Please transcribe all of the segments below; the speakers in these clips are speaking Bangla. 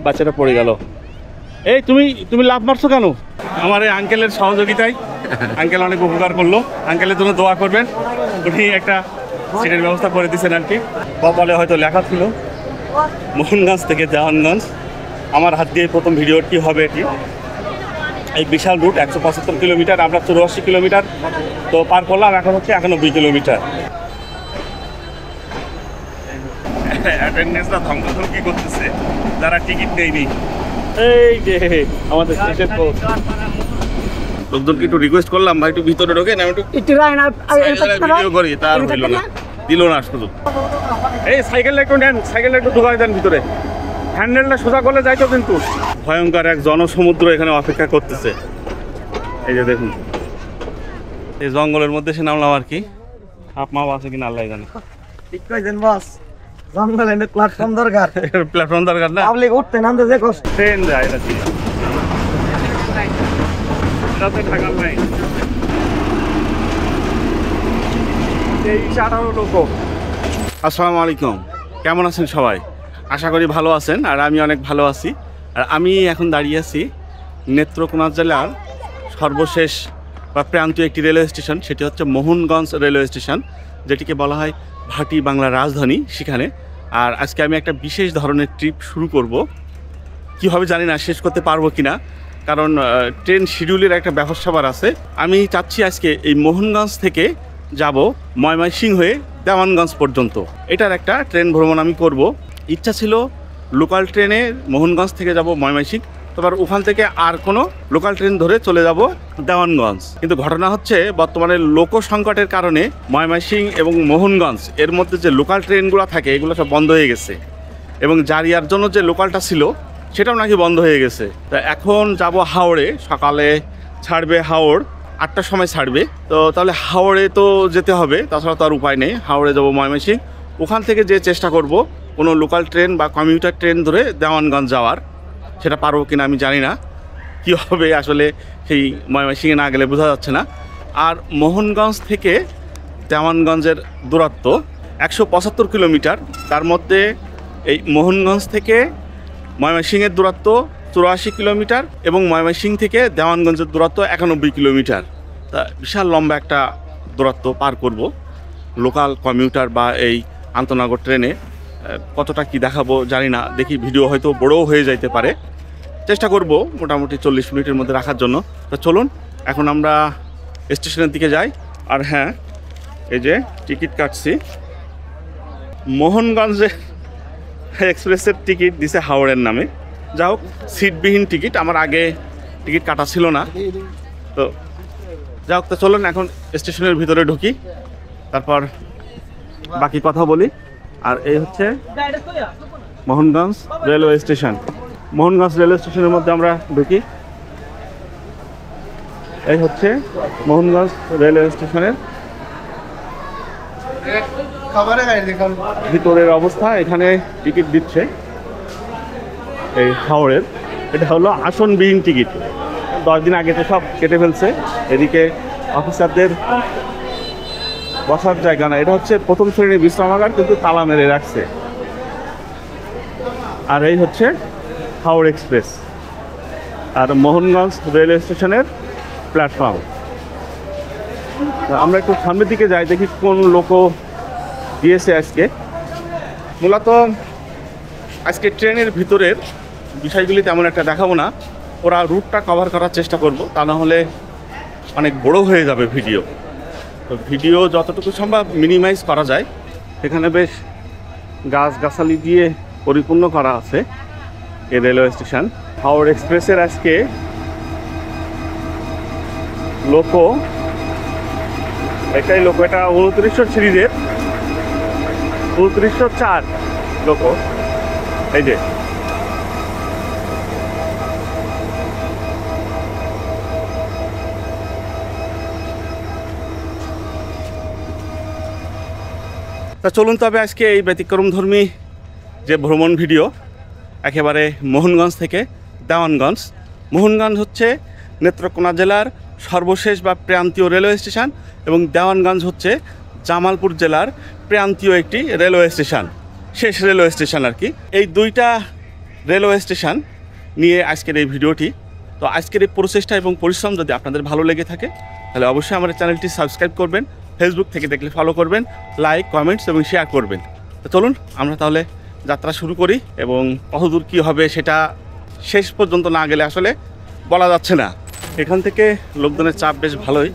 বাচ্চাটা পড়ে গেল। এই তুমি লাভ মারছো কেন? আমার এই আঙ্কেলের সহযোগিতায় আঙ্কেল অনেক উপকার করলো। আঙ্কেলের জন্য দোয়া করবেন, উনি একটা সিটের ব্যবস্থা করে দিয়েছেন আর কি। কপালে হয়তো লেখা ছিল মোহনগঞ্জ থেকে দেওয়ানগঞ্জ। আমার হাত দিয়ে প্রথম ভিডিওটি হবে এটি। এই বিশাল রুট 175 কিলোমিটার, আমরা 84 কিলোমিটার তো পার করলাম, এখন হচ্ছে 91 কিলোমিটার। অ্যাটেন্ডেন্সরা ধমকি করতেছে যারা টিকিট নেয়নি। এই যে আমাদের স্টেশন পোস্ট, লোকজনকে একটু রিকোয়েস্ট করলাম ভাই একটু ভিতরে ঢোকেন, আমি একটু ভিডিও করি, তার হইল না, দিল না শুধু। এই সাইকেলটা একটু নেন, সাইকেলটা একটু ঢোকাই দেন ভিতরে, হ্যান্ডেলটা সোজা করলে যাইতো। কিন্তু ভয়ঙ্কর এক জনসমুদ্র এখানে অপেক্ষা করতেছে। এই যে দেখুন, এই জঙ্গলের মধ্যে সে নামলাম আর কি। মাপ আছে কিনা আল্লাহ জানে। ঠিক কইছেন বস, জঙ্গলে প্ল্যাটফর্ম দরকার। প্ল্যাটফর্ম দরকার না, পাবলিক উঠতে নামতে যে কষ্ট। ট্রেন যায় না ঠিক রাতে থাকার নাই। এই 18 লোক। আসসালামু আলাইকুম, কেমন আছেন সবাই? আশা করি ভালো আছেন, আর আমি অনেক ভালো আছি। আর আমি এখন দাঁড়িয়ে আছি নেত্রকোনা জেলার সর্বশেষ বা প্রান্তীয় একটি রেলওয়ে স্টেশন, সেটি হচ্ছে মোহনগঞ্জ রেলওয়ে স্টেশন, যেটিকে বলা হয় ভাটি বাংলার রাজধানী, সেখানে। আর আজকে আমি একটা বিশেষ ধরনের ট্রিপ শুরু করব। কীভাবে জানি না, শেষ করতে পারবো কি না, কারণ ট্রেন শিডিউলের একটা ব্যবস্থাবার আছে। আমি চাচ্ছি আজকে এই মোহনগঞ্জ থেকে যাব ময়মনসিংহ হয়ে দেওয়ানগঞ্জ পর্যন্ত। এটার একটা ট্রেন ভ্রমণ আমি করব। ইচ্ছা ছিল লোকাল ট্রেনে মোহনগঞ্জ থেকে যাব ময়মনসিংহ, তারপর ওখান থেকে আর কোনো লোকাল ট্রেন ধরে চলে যাব দেওয়ানগঞ্জ। কিন্তু ঘটনা হচ্ছে বর্তমানে লোক সংকটের কারণে ময়মনসিংহ এবং মোহনগঞ্জ এর মধ্যে যে লোকাল ট্রেনগুলো থাকে এগুলো সব বন্ধ হয়ে গেছে, এবং জারিয়ার জন্য যে লোকালটা ছিল সেটাও নাকি বন্ধ হয়ে গেছে। তা এখন যাব হাওড়ে, সকালে ছাড়বে হাওড়, 8টার সময় ছাড়বে। তো তাহলে হাওড়ে তো যেতে হবে, তাছাড়া তো আর উপায় নেই। হাওড়ে যাব ময়মনসিংহ, ওখান থেকে যে চেষ্টা করব কোনো লোকাল ট্রেন বা কমিউটার ট্রেন ধরে দেওয়ানগঞ্জ যাওয়ার। সেটা পারবো কিনা আমি জানি না, কী হবে আসলে সেই ময়মনসিংহে না গেলে বোঝা যাচ্ছে না। আর মোহনগঞ্জ থেকে দেওয়ানগঞ্জের দূরত্ব 175 কিলোমিটার। তার মধ্যে এই মোহনগঞ্জ থেকে ময়মনসিংহের দূরত্ব 84 কিলোমিটার এবং ময়মনসিংহ থেকে দেওয়ানগঞ্জের দূরত্ব 91 কিলোমিটার। তা বিশাল লম্বা একটা দূরত্ব পার করব লোকাল কমিউটার বা এই আন্তনগর ট্রেনে। কতটা কি দেখাবো জানি না, দেখি ভিডিও হয়তো বড়ও হয়ে যাইতে পারে। চেষ্টা করব মোটামুটি 40 মিনিটের মধ্যে রাখার জন্য। তো চলুন এখন আমরা স্টেশনের দিকে যাই। আর হ্যাঁ, এই যে টিকিট কাটছি, মোহনগঞ্জে এক্সপ্রেসের টিকিট দিছে হাওড়ের নামে। যা হোক, সিটবিহীন টিকিট, আমার আগে টিকিট কাটা ছিল না। তো যা হোক, তো চলুন এখন স্টেশনের ভিতরে ঢুকি, তারপর বাকি কথা বলি। আর এই হচ্ছে Mohanganj railway station. Mohanganj railway স্টেশনের মধ্যে আমরা ঢুকি। এই হচ্ছে মোহনগঞ্জ রেলওয়ে স্টেশনের ভিতরের অবস্থা। এখানে টিকিট দিচ্ছে এই হাওড়ের, এটা হলো আসনবিহীন টিকিট। 10 দিন আগে তো সব কেটে ফেলছে। এদিকে অফিসারদের বসার জায়গা না, এটা হচ্ছে প্রথম শ্রেণীর বিশ্রামাগার, কিন্তু তালা মেরে রাখছে। আর এই হচ্ছে হাওড় এক্সপ্রেস আর মোহনগঞ্জ রেলওয়ে স্টেশনের প্ল্যাটফর্ম। আমরা একটু সামনের দিকে যাই, দেখি কোন লোক দিয়েছে আজকে। মূলত আজকে ট্রেনের ভিতরের বিষয়গুলি তেমন একটা দেখাবো না, ওরা রুটটা কভার করার চেষ্টা করব, তা না হলে অনেক বড় হয়ে যাবে ভিডিও। তো ভিডিও যতটুকু সম্ভব মিনিমাইজ করা যায়। এখানে বেশ গাছগাছালি দিয়ে পরিপূর্ণ করা আছে এই রেলওয়ে স্টেশন। হাওড় এক্সপ্রেসের আজকে লোকো, এটাই লোকো, এটা 2900 সিরিজের 2904 লোকো। এই যে তা চলুন তবে আজকে এই ব্যতিক্রমধর্মী যে ভ্রমণ ভিডিও, একেবারে মোহনগঞ্জ থেকে দেওয়ানগঞ্জ। মোহনগঞ্জ হচ্ছে নেত্রকোনা জেলার সর্বশেষ বা প্রান্তীয় রেলওয়ে স্টেশন, এবং দেওয়ানগঞ্জ হচ্ছে জামালপুর জেলার প্রান্তীয় একটি রেলওয়ে স্টেশন, শেষ রেলওয়ে স্টেশন আর কি। এই দুইটা রেলওয়ে স্টেশন নিয়ে আজকের এই ভিডিওটি। তো আজকের এই প্রচেষ্টা এবং পরিশ্রম যদি আপনাদের ভালো লেগে থাকে তাহলে অবশ্যই আমার চ্যানেলটি সাবস্ক্রাইব করবেন, ফেসবুক থেকে দেখলে ফলো করবেন, লাইক, কমেন্টস এবং শেয়ার করবেন। তো চলুন আমরা তাহলে যাত্রা শুরু করি, এবং কতদূর কী হবে সেটা শেষ পর্যন্ত না গেলে আসলে বলা যাচ্ছে না। এখান থেকে লোকজনের চাপ বেশ ভালোই,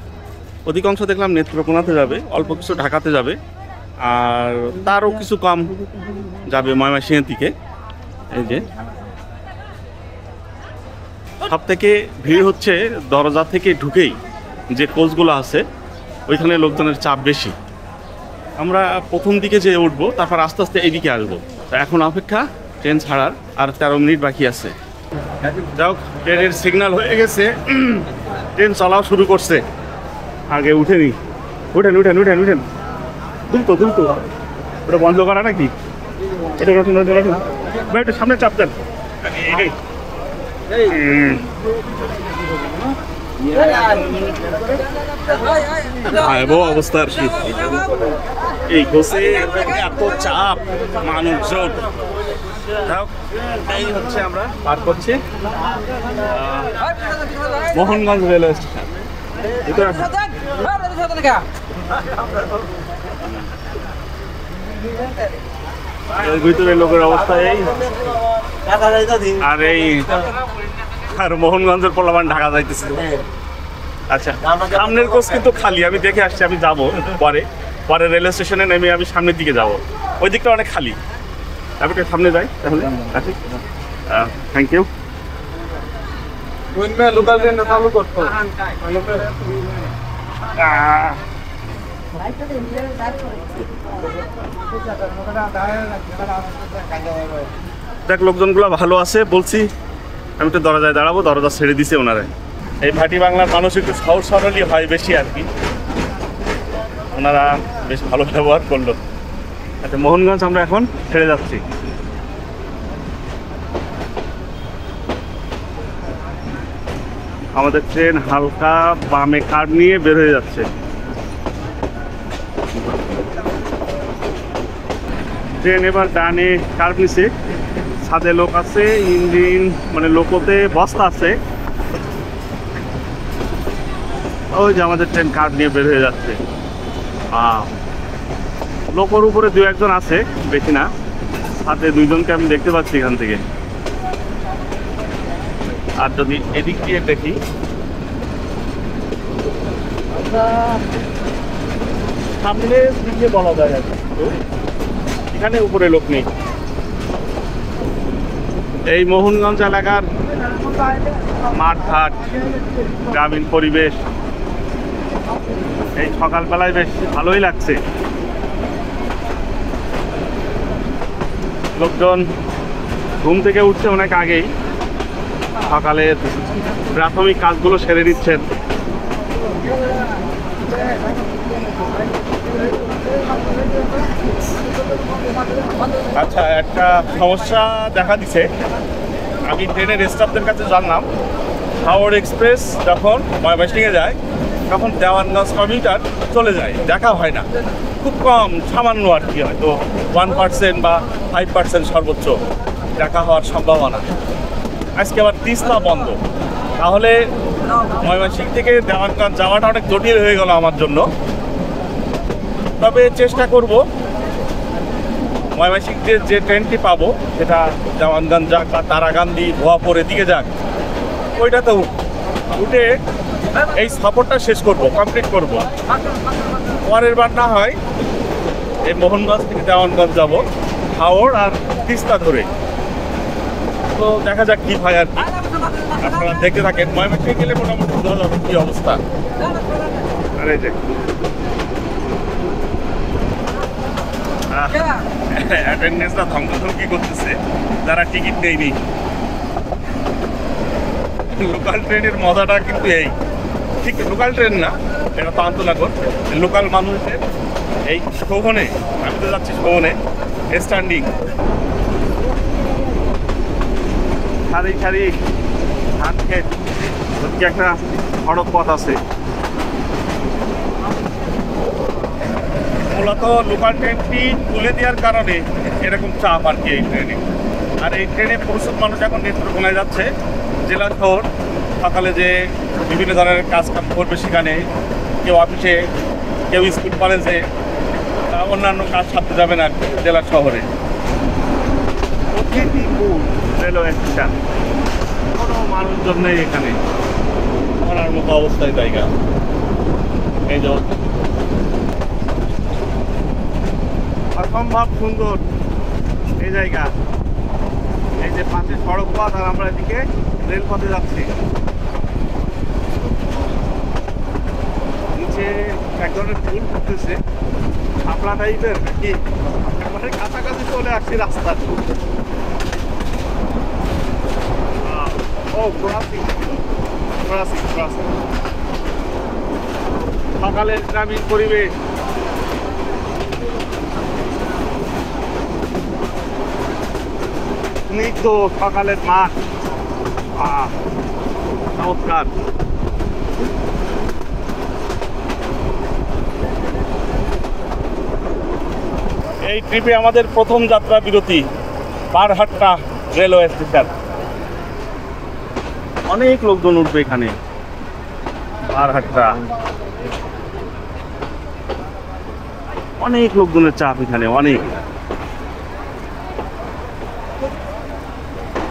অধিকাংশ দেখলাম নেত্রকোনাতে যাবে, অল্প কিছু ঢাকাতে যাবে, আর তারও কিছু কম যাবে ময়মনসিংহের দিকে। এই যে সব থেকে ভিড় হচ্ছে দরজা থেকে ঢুকেই যে কোচগুলো আছে ওইখানে লোকজনের চাপ বেশি। আমরা প্রথম দিকে যে উঠবো, তারপর আস্তে আস্তে এইদিকে আসবো। তো এখন অপেক্ষা ট্রেন ছাড়ার, আর 13 মিনিট বাকি আছে। যাই হোক, ট্রেনের সিগন্যাল হয়ে গেছে, ট্রেন চলাও শুরু করছে। আগে উঠেনি, উঠেন উঠেন উঠেন উঠেন, দুলতো দুলতো, ওটা বন্ধ করা নাকি? এটা নতুন নতুন নতুন ভাই, একটু সামনে চাপ দেন। অবস্থা আর কি, এই গোসে এত চাপ, মানুষজন। এই হচ্ছে আমরা পার করছি মোহনগঞ্জ রেলওয়ে স্টেশন। ভিতরে লোকের অবস্থা এই, আর মোহনগঞ্জের পোলাপান ঢাকা যাইতেছে। আচ্ছা, সামনের কোচ কিন্তু খালি, আমি দেখে আসছি, আমি যাব পরে পরে রেলওয়ে স্টেশনে নেমে আমি সামনের দিকে যাব, ওই দিকটা অনেক খালি। আমি একটু সামনে যাই তাহলে। আচ্ছা, থ্যাংক ইউ। লোকাল ট্রেন চালু করতো, দেখ লোকজনগুলো ভালো আছে বলছি, আমি একটু দরজায় দাঁড়াবো, দরজা ছেড়ে দিছে ওনারা। এই ভাটি বাংলার মানুষ একটু সহজ সরলই হয় বেশি আর কি, ওনারা বেশ ভালো ব্যবহার করলো। আচ্ছা, মোহনগঞ্জ আমরা এখন ছেড়ে যাচ্ছি। আমাদের ট্রেন হালকা বামে কার্ভ নিয়ে বের হয়ে যাচ্ছে। ট্রেন এবার ডানে কার্ভ নিছে, ছাদে লোক আছে, ইঞ্জিন মানে লোকোতে বস্তা আছে। ওই যে আমাদের ট্রেন কার্ভ নিয়ে বের হয়ে যাচ্ছে। লোকোর উপরে 2-1 আছে, বেশি না। সাথে 2জনকে আমি দেখতে পাচ্ছি এখান থেকে। আর যদি এদিক দিয়ে দেখি, সামনে দিকে বলা যায় না, এখানে উপরে লোক নেই। এই মোহনগঞ্জ এলাকার মাঠঘাট, গ্রামীণ পরিবেশ এই সকালবেলায় বেশ ভালোই লাগছে। লোকজন ঘুম থেকে উঠছে অনেক আগেই, সকালের প্রাথমিক কাজগুলো সেরে নিচ্ছেন। আচ্ছা, একটা সমস্যা দেখা দিছে। আমি ট্রেনের স্টাফদের কাছে জানলাম, হাওড় এক্সপ্রেস যখন ময়মনসিংহে যায় তখন দেওয়ানগঞ্জ কমিউটার চলে যায়, দেখা হয় না, খুব কম, সামান্য আর কি, হয়তো 1% বা 5% সর্বোচ্চ দেখা হওয়ার সম্ভাবনা। আজকে আবার তিস্তা বন্ধ, তাহলে ময়মনসিংহ থেকে দেওয়ানগঞ্জ যাওয়াটা অনেক জটিল হয়ে গেল আমার জন্য। তবে চেষ্টা করব ময়মনসিংহে যে ট্রেনটি পাবো সেটা দেওয়ানগঞ্জ যাক বা তারাকান্দি ভুয়াপুরের দিকে যাক, ওইটাতে উঠে এই সফরটা শেষ করব, কমপ্লিট করব। পরের বার না হয় এই মোহনগঞ্জ থেকে দেওয়ানগঞ্জ যাব হাওড় আর তিস্তা ধরে। তো দেখা যাক কী হয় আর কি, আপনারা দেখতে থাকেন। ময়মনসিংহে গেলে মোটামুটি বোঝা যাবে কী অবস্থা। আরে যে অ্যাটেন্ডেন্সরা ধমকাধমকি করতেছে যারা টিকিট নেয়নি। লোকাল ট্রেনের মজাটা কিন্তু এই, ঠিক লোকাল ট্রেন না, এটা তো আন্তনগর, লোকাল মানুষের এই শোভনে, আমি তো যাচ্ছি শোভনে স্ট্যান্ডিং, সারি সারি ধান ক্ষেত, একটা সড়ক পথ আছে। মূলত লোকাল ট্রেনটি তুলে দেওয়ার কারণে এরকম চাপ আর কি এই ট্রেনে। আর এই ট্রেনে প্রচুর মানুষ এখন নেত্রকোনায় যাচ্ছে, জেলা শহর। সকালে যে বিভিন্ন ধরনের কাজ কাম করবে সেখানে, কেউ অফিসে, কেউ স্কুল কলেজে, অন্যান্য কাজ সারতে যাবে না জেলা শহরে। প্রতিদিন রেলওয়ে স্টেশন, কোনো মানুষজন নেই এখানে, মরার মতো অবস্থায় জায়গা। এই যে অসম্ভব সুন্দর এই জায়গা। এই যে পাশে সড়ক পথ, আর আমরা এদিকে রেলপথে যাচ্ছি। নিচে এক ধরনের ফুল ফুটতেছে, শাপলা টাইপের নাকি, মানে কাছাকাছি চলে আসছি রাস্তার। ও ক্রসিং, ক্রসিং, ক্রসিং। সকালের গ্রামীণ পরিবেশ, স্নিগ্ধ সকালের মাঠ, চমৎকার। এই ট্রিপে আমাদের প্রথম যাত্রা বিরতি বারহাট্টা রেলওয়ে স্টেশন। অনেক লোকজন উঠবে এখানে। বারহাট্টা, অনেক লোকজনের চাপ এখানে, অনেক।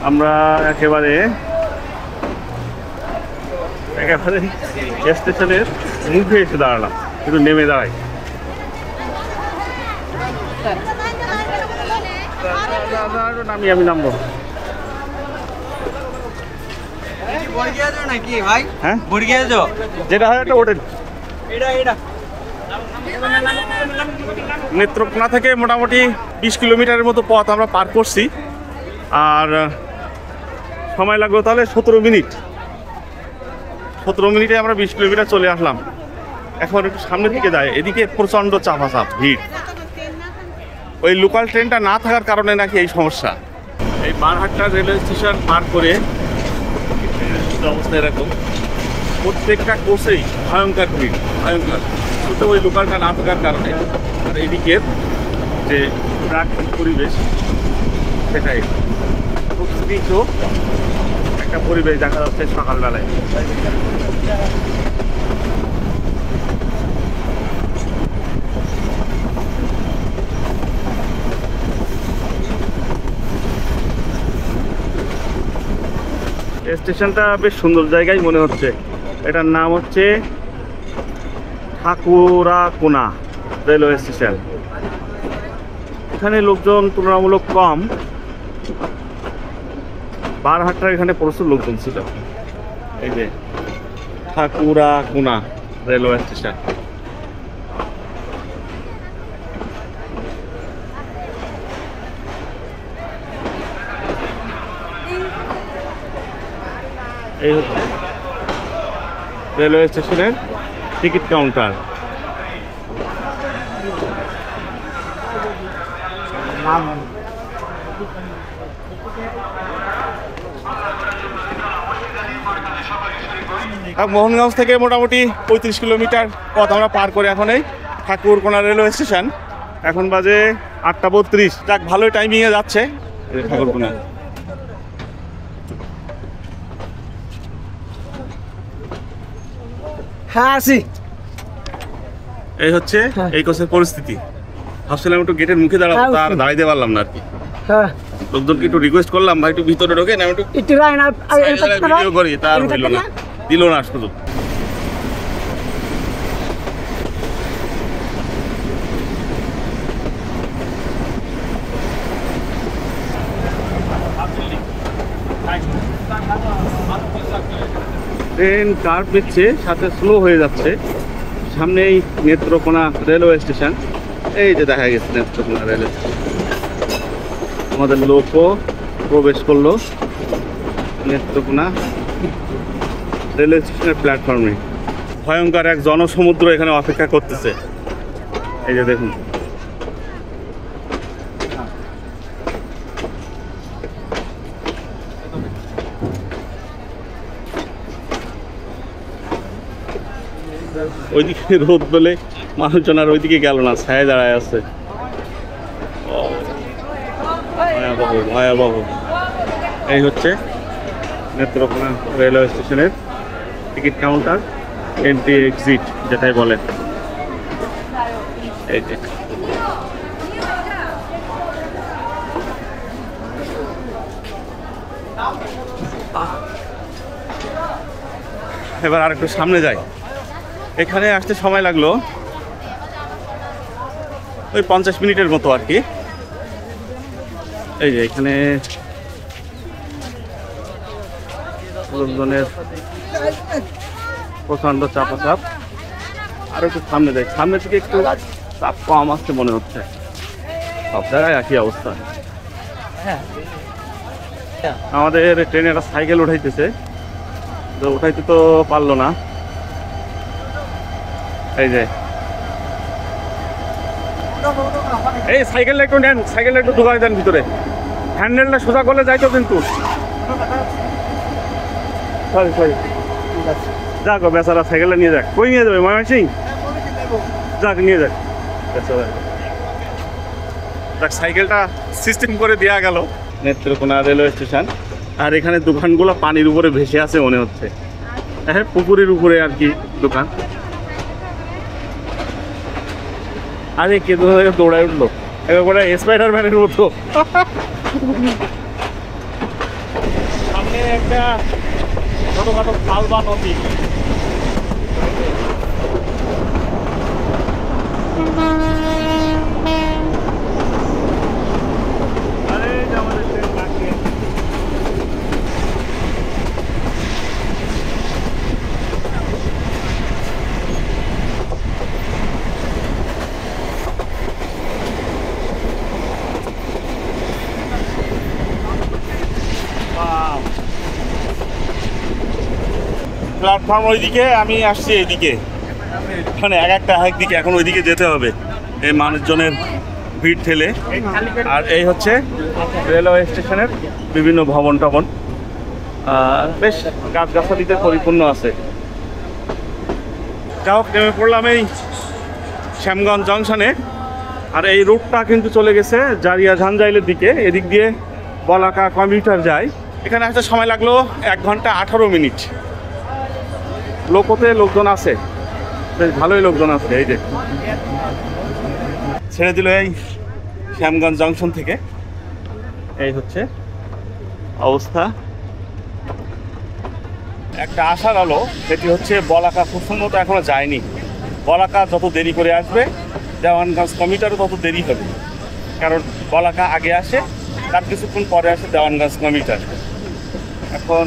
আমরা একেবারে স্টেশনের মুখে এসে দাঁড়ালাম, একটু নেমে দাঁড়াই। আমি নামবো। হ্যাঁ, যেটা হয় একটা হোটেল। নেত্রকোনা থেকে মোটামুটি 20 কিলোমিটারের মতো পথ আমরা পার করছি, আর সময় লাগলো তাহলে 17 মিনিট। 17 মিনিটে আমরা 20 কিলোমিটার চলে আসলাম। এখন একটু সামনের দিকে যায়, এদিকে প্রচণ্ড চাপাচাপ ভিড়। ওই লোকাল ট্রেনটা না থাকার কারণে নাকি এই সমস্যা। এই বারহাট্টা রেলওয়ে স্টেশন পার করে অবস্থা এরকম, প্রত্যেকটা কোচেই ভয়ঙ্কর ভিড়, ভয়ঙ্কর। শুধু ওই লোকালটা না থাকার কারণে। আর এদিকের যে প্রাকৃতিক পরিবেশ, সেটাই খুব স্নিগ্ধ একটা পরিবেশ দেখা যাচ্ছে সকালবেলায়। স্টেশনটা বেশ সুন্দর জায়গায় মনে হচ্ছে। এটার নাম হচ্ছে ঠাকুরাকোনা রেলওয়ে স্টেশন। এখানে লোকজন তুলনামূলক কম। বারহাট্টার এখানে প্রচুর লোকজন ছিল। এই যে ঠাকুরাকোনা রেলওয়ে স্টেশন। এই হচ্ছে রেলওয়ে স্টেশনের টিকিট কাউন্টার। মোহনগঞ্জ থেকে মোটামুটি 35 কিলোমিটার পথ আমরা পার করে এখন এই ঠাকুরকোনা রেলওয়ে স্টেশন। এখন বাজে 8:32। যাক, ভালোই টাইমিংয়ে যাচ্ছে ঠাকুরকোনা। হ্যাঁ আসি। এই হচ্ছে এই কোচের পরিস্থিতি। ভাবছিলাম একটু গেটের মুখে দাঁড়াবো, তার দাঁড়াইতে পারলাম না আর কি। হ্যাঁ, লোকজনকে একটু রিকোয়েস্ট করলাম, ভাই একটু ভিতরে ঢোকে না, একটু ভিডিও করি, তার হইল না, দিল না শুধু। ট্রেন কার পেচ্ছে, সাথে স্লো হয়ে যাচ্ছে। সামনেই নেত্রকোনা রেলওয়ে স্টেশন। এই যে দেখা গেছে নেত্রকোনা রেলওয়ে স্টেশন। আমাদের লোকও প্রবেশ করলো নেত্রকোনা রেলওয়ে স্টেশনের প্ল্যাটফর্মে। ভয়ঙ্কর এক জনসমুদ্র এখানে অপেক্ষা করতেছে। এই যে দেখুন, ওইদিকে রোদ বলে মানুষজন আর ওইদিকে গেল না, ছায়া দাঁড়ায় আছে। ভয়াবহ ভয়াবহ। এই হচ্ছে নেত্রকোনা রেলওয়ে স্টেশনের টিকিট কাউন্টার, এন্ট্রি এক্সিট যেটাই বলে। এই যে এবার আর একটু সামনে যাই। এখানে আসতে সময় লাগলো ওই 50 মিনিটের মতো আর কি। এই যে এখানে লোকজনের প্রচন্ড চাপাচাপ। আর একটু সামনে যাই, সামনে থেকে একটু চাপ কম আসছে মনে হচ্ছে। সব জায়গায় একই অবস্থা। আমাদের ট্রেনে একটা সাইকেল উঠাইতেছে, তো উঠাইতে তো পারলো না। এই যে এই সাইকেলটা একটু নেন, সাইকেলটা একটু ঢুকাই দেন ভিতরে। হ্যান্ডেলটা সোজা করলে যাইতো কিন্তু। সরি সরি, যাক বেচারা সাইকেলটা নিয়ে যাক। কই নিয়ে যাবে ময়মনসিং? যাক নিয়ে যাক। যাক সাইকেলটা সিস্টেম করে দেওয়া গেল। Netrokona railway station. আর এখানে দোকানগুলো পানির উপরে ভেসে আছে মনে হচ্ছে। হ্যাঁ, পুকুরের উপরে আর কি দোকান। আরে কে দৌড়ায় উঠলো একেবারে স্পাইডারম্যানের মতো। সামনে একটা ছোটখাটো খাল বা নদী। আরে আমাদের ট্রেন বাকি। প্ল্যাটফর্ম ওইদিকে, আমি আসছি এইদিকে। মানে এক দিকে, এখন ওইদিকে যেতে হবে এই মানুষজনের ভিড় ঠেলে। আর এই হচ্ছে রেলওয়ে স্টেশনের বিভিন্ন ভবন টবন, বেশ গাছগাছালিতে পরিপূর্ণ আছে। যাও নেমে পড়লাম এই শ্যামগঞ্জ জংশনে। আর এই রুটটা কিন্তু চলে গেছে জারিয়া ঝাঞ্জাইলের দিকে। এদিক দিয়ে বলাকা কমিউটার যায়। এখানে আসতে সময় লাগলো 1 ঘন্টা 18 মিনিট। লোকতে লোকজন আছে, বেশ ভালোই লোকজন আছে। এই যে ছেড়ে দিল এই শ্যামগঞ্জ জংশন থেকে। এই হচ্ছে অবস্থা। একটা আশার আলো, সেটি হচ্ছে বলাকা খুব সম্ভবত এখনো যায়নি। বলাকা যত দেরি করে আসবে, দেওয়ানগঞ্জ কমিউটারও তত দেরি হবে। কারণ বলাকা আগে আসে, তার কিছুক্ষণ পরে আসে দেওয়ানগঞ্জ কমিউটার। এখন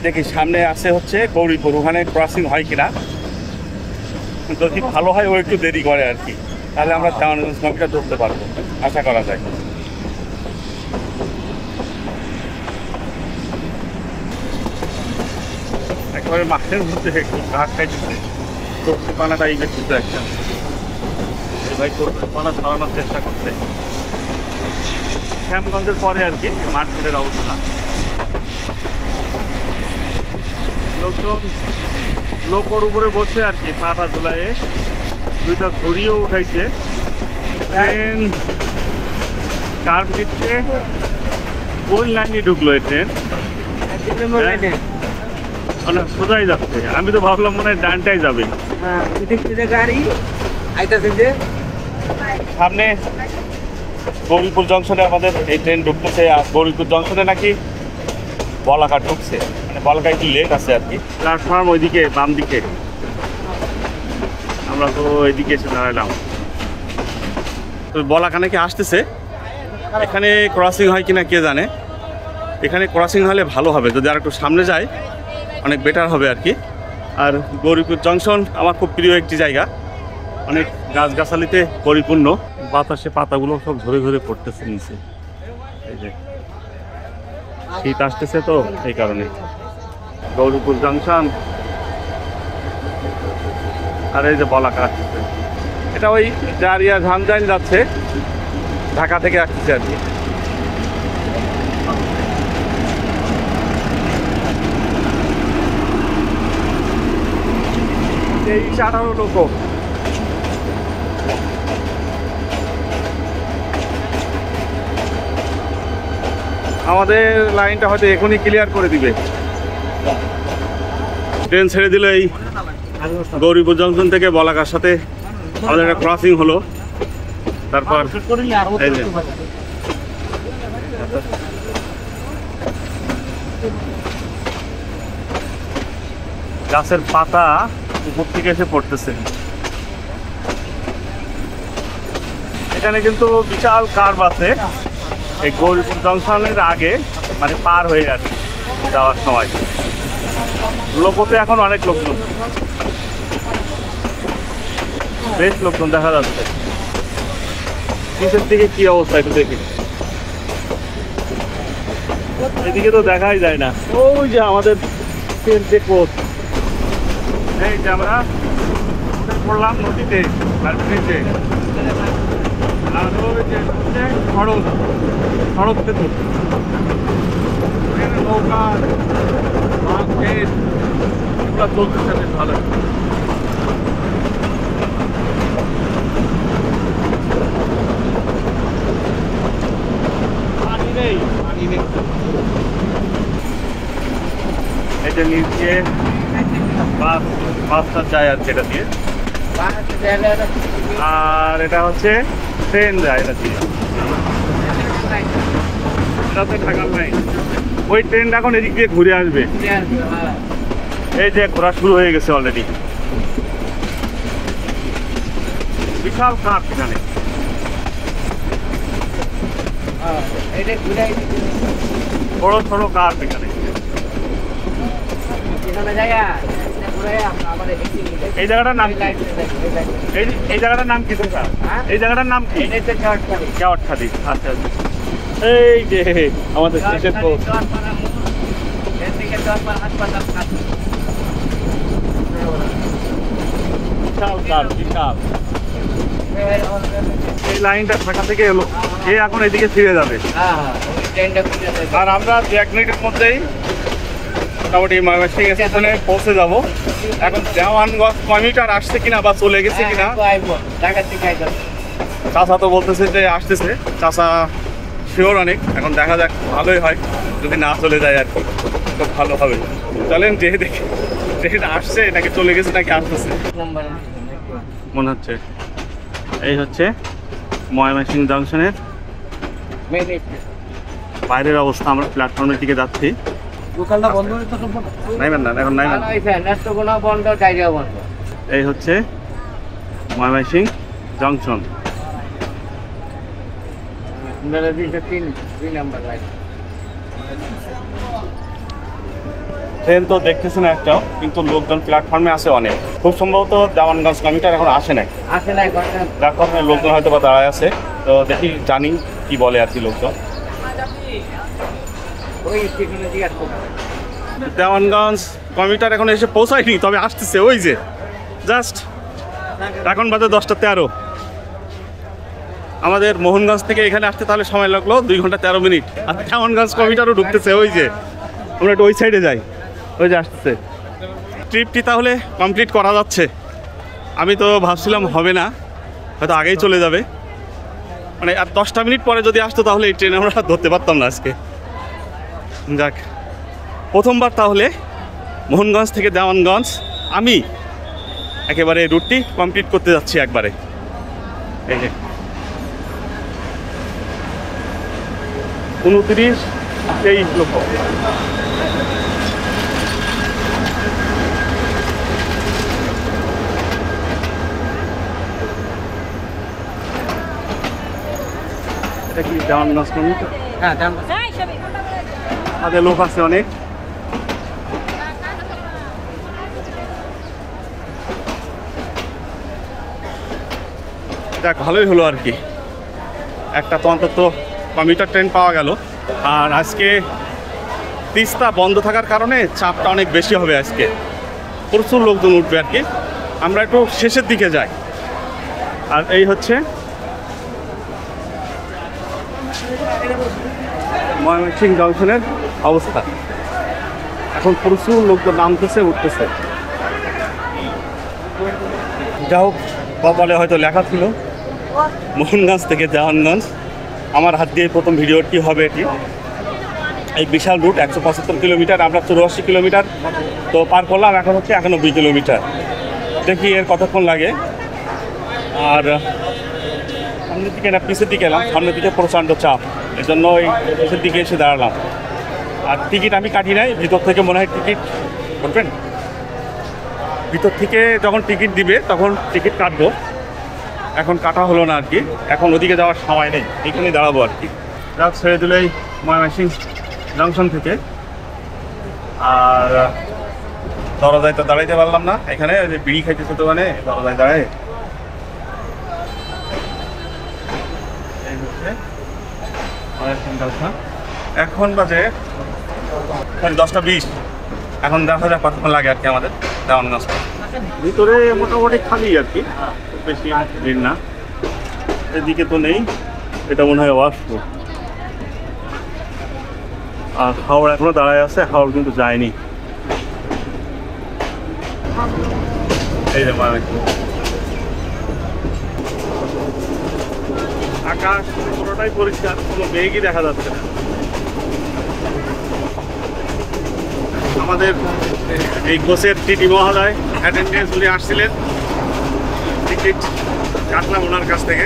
দেখি সামনে আসে হচ্ছে গৌরীপুর, ওখানে ক্রসিং হয় কিনা। যদি ভালো হয় ও একটু দেরি করে আর কি, তাহলে আমরা দেওয়ানগঞ্জ কমিউটার ধরতে পারবো, আশা করা যায়। একেবারে মাঠের মধ্যে একটু ঘাস খাইতেছে, সবজি পানাটা এই কিন্তু একটা ভাই সবজি পানা ছড়ানোর চেষ্টা করছে। শ্যামগঞ্জের পরে আর কি মাঠের অবস্থা। লোকজন লোকর উপরে বসে আর কি, পাটা ঝুলাইয়ে দুইটা ঘড়িও উঠাইছে। ট্রেন কার দিচ্ছে, কোন লাইনে ঢুকলো এই ট্রেন? সোজাই যাচ্ছে। আমি তো ভাবলাম মনে হয় ডানটাই যাবে। সামনে গৌরীপুর জংশনে আমাদের এই ট্রেন ঢুকতেছে। আর গৌরীপুর জংশনে নাকি বলাকা ঢুকছে, মানে বলাকা একটু লেট আছে আর কি। প্ল্যাটফর্ম ওইদিকে বাম দিকে, আমরা তো এইদিকে এসে দাঁড়ালাম। তো বলাকা নাকি আসতেছে। এখানে ক্রসিং হয় কিনা কে জানে। এখানে ক্রসিং হলে ভালো হবে, যদি আর একটু সামনে যায় অনেক বেটার হবে আর কি। আর গৌরীপুর জংশন আমার খুব প্রিয় একটি জায়গা, অনেক গাছগাছালিতে পরিপূর্ণ। বাতাসে পাতাগুলো সব ঝরে ঝরে পড়তেছে নিচে। এই যে শীত আসতেছে তো এই কারণে। গৌরীপুর জংশন আর এই যে বলাকা আসতেছে। এটা ওই জারিয়া ঝাঞ্জাইল যাচ্ছে, ঢাকা থেকে আসতেছে আর কি। এই 18 লোক আমাদের লাইনটা হয়তো এখনই ক্লিয়ার করে দিবে। ট্রেন ছেড়ে দিল এই গৌরীপুর জংশন থেকে বলাকার সাথে আমাদের একটা ক্রসিং হলো। তারপর এই যে গাছের পাতা উপর থেকে এসে পড়তেছে। এখানে কিন্তু বিশাল কার্ভ আছে এই গৌরীপুর জংশনের আগে, মানে পার হয়ে গেছে যাওয়ার সময়। লোকতে এখন অনেক লোকজন, বেশ লোকজন দেখা যাচ্ছে। নিচের দিকে কি অবস্থা একটু দেখি। এদিকে তো দেখাই যায় না। ওই যে আমাদের ট্রেন যে কোচ, এই যে আমরা পড়লাম নদীতে আর ব্রিজে, আর ওই যে হচ্ছে সড়ক সেতু, নৌকা এগুলো চলতেছে বেশ ভালো। পানি নেই, পানি নেই। এটা নিচে বাসটা যায় আর সেটা দিয়ে, আর এটা হচ্ছে ট্রেন যায় এটা দিয়ে। এটাতে থাকার নাই, ওই ট্রেনটা এখন এদিক দিয়ে ঘুরে আসবে। এই যে ঘোরা শুরু হয়ে গেছে অলরেডি। বিশাল কাঠ এখানে, বড় ছোট কাঠ এখানে। এই জায়গাটার নাম কি? এই জায়গাটার নাম কি? এই জায়গাটার নাম কি? কেওয়াটখালী। আচ্ছা, এই যে আমাদের স্টেশন পোস্ট। বিশাল কাঠ, বিশাল। এই লাইনটা ফাঁকা থেকে এলো, এ এখন এদিকে ফিরে যাবে। আর আমরা 1 মিনিটের মধ্যেই মোটামুটি ময়মনসিং স্টেশনে পৌঁছে যাব। এখন দেওয়ানগঞ্জ কমিউটার আসছে কিনা বা চলে গেছে কিনা, চাচা তো বলতেছে যে আসতেছে। চাচা শিওর অনেক, এখন দেখা যাক, ভালোই হয় যদি না চলে যায় আর কি, তো ভালো হবে। চলেন যে দেখি ট্রেন আসছে নাকি চলে গেছে নাকি আসতেছে। মনে হচ্ছে এই হচ্ছে ময়মনসিং জংশনের বাইরের অবস্থা। আমরা প্ল্যাটফর্মের দিকে যাচ্ছি। নাইবেন না এখন, নাইবেন। এই হচ্ছে ময়মনসিং জংশন। ট্রেন তো দেখতেছে না একটাও, কিন্তু লোকজন প্ল্যাটফর্মে আছে অনেক। খুব সম্ভবত দেওয়ানগঞ্জ কমিউটার এখন আসে নাই, প্ল্যাটফর্মে লোকজন হয়তো বা দাঁড়ায় আছে। তো দেখি, জানি কি বলে আর কি লোকজন। দেওয়ানগঞ্জ কমিউটার এখন এসে পৌঁছায়নি, তবে আসতেছে। ওই যে জাস্ট এখন বাজে 10টা 13। আমাদের মোহনগঞ্জ থেকে এখানে আসতে তাহলে সময় লাগলো 2 ঘন্টা 13 মিনিট। আর দেওয়ানগঞ্জ কমিউটারও ঢুকতেছে। ওই যে আমরা একটু ওই সাইডে যাই, ওই যে আসতেছে। ট্রিপটি তাহলে কমপ্লিট করা যাচ্ছে। আমি তো ভাবছিলাম হবে না, হয়তো আগেই চলে যাবে। মানে আর 10টা মিনিট পরে যদি আসতো তাহলে এই ট্রেন আমরা ধরতে পারতাম না আজকে। যাক, প্রথমবার তাহলে মোহনগঞ্জ থেকে দেওয়ানগঞ্জ আমি একেবারে রুটটি কমপ্লিট করতে যাচ্ছি একবারে। এই যে 29-23 লক্ষ। এটা কি দেওয়ানগঞ্জ কমিউটার? হ্যাঁ, তাদের লোক আছে অনেক। যাক, ভালোই হলো আর কি, একটা তো অন্তত কমিউটার ট্রেন পাওয়া গেল। আর আজকে তিস্তা বন্ধ থাকার কারণে চাপটা অনেক বেশি হবে। আজকে প্রচুর লোকজন উঠবে আর কি। আমরা একটু শেষের দিকে যাই। আর এই হচ্ছে ময়মনসিং জংশনের অবস্থা। এখন প্রচুর লোকজন নামতেছে, উঠতেছে। যা হোক, কপালে হয়তো লেখা ছিল মোহনগঞ্জ থেকে দেওয়ানগঞ্জ। আমার হাত দিয়ে প্রথম ভিডিওটি হবে এটি। এই বিশাল রুট 175 কিলোমিটার, আমরা 84 কিলোমিটার তো পার করলাম, এখন হচ্ছে 91 কিলোমিটার। দেখি এর কতক্ষণ লাগে। আর সামনের দিকে না পিছের দিকে এলাম, সামনের দিকে প্রচণ্ড চাপ, এই জন্য ওই পিছের দিকে এসে দাঁড়ালাম। আর টিকিট আমি কাটি নাই, ভিতর থেকে মনে হয় টিকিট করবেন, ভিতর থেকে যখন টিকিট দিবে তখন টিকিট কাটবো, এখন কাটা হলো না আর কি। এখন ওদিকে যাওয়ার সময় নেই, এখানেই দাঁড়াবো আর কি। রাত ছেড়ে দিলেই ময়মনসিংহ জংশন থেকে। আর দরজায় তো দাঁড়াইতে পারলাম না, এখানে ওই যে বিড়ি খাইতেছে দোকানে, দরজায় দাঁড়ায়। এই হচ্ছে এখন বাজে 10টা 20। এখন দেখা যাক কতক্ষণ লাগে আর কি আমাদের দেওয়ানগঞ্জ। ভিতরে মোটামুটি খালি আর কি, খুব বেশি ভিড় না। এদিকে তো নেই, এটা মনে হয় ওয়াশরুম। আর হাওড় এখনো দাঁড়ায় আছে, হাওড় কিন্তু যায়নি। এই যে আকাশ পুরোটাই পরিষ্কার, কোনো মেঘই দেখা যাচ্ছে না। আমাদের এই কোচের টিটি মহোদয় অ্যাটেন্ডেন্স উনি আসছিলেন, টিকিট কাটলাম ওনার কাছ থেকে।